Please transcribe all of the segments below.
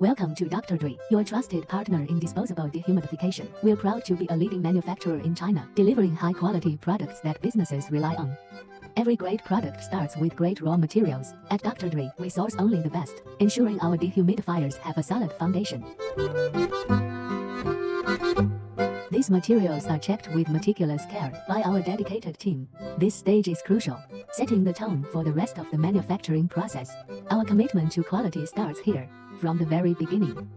Welcome to DoctorDry, your trusted partner in disposable dehumidification. We're proud to be a leading manufacturer in China, delivering high-quality products that businesses rely on. Every great product starts with great raw materials. At DoctorDry, we source only the best, ensuring our dehumidifiers have a solid foundation. These materials are checked with meticulous care by our dedicated team. This stage is crucial, setting the tone for the rest of the manufacturing process. Our commitment to quality starts here, from the very beginning.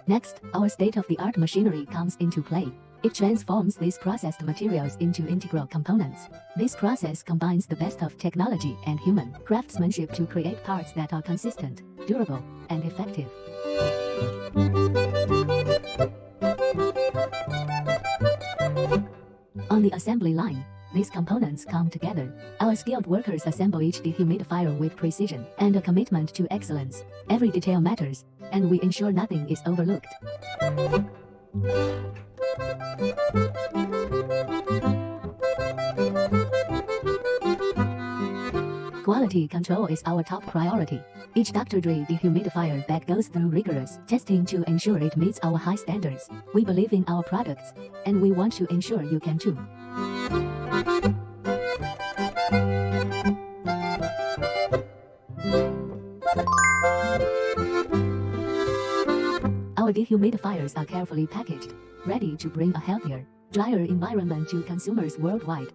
Next, our state-of-the-art machinery comes into play. It transforms these processed materials into integral components. This process combines the best of technology and human craftsmanship to create parts that are consistent, durable, and effective. On the assembly line, these components come together. Our skilled workers assemble each dehumidifier with precision and a commitment to excellence. Every detail matters, and we ensure nothing is overlooked. Quality control is our top priority. Each DoctorDry dehumidifier bag goes through rigorous testing to ensure it meets our high standards. We believe in our products, and we want to ensure you can too. Our dehumidifiers are carefully packaged, ready to bring a healthier, drier environment to consumers worldwide.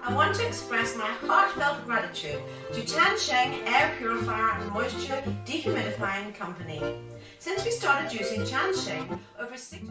I want to express my heartfelt gratitude to Chansheng Air Purifier and Moisture Dehumidifying Company. Since we started using Chansheng, over 6...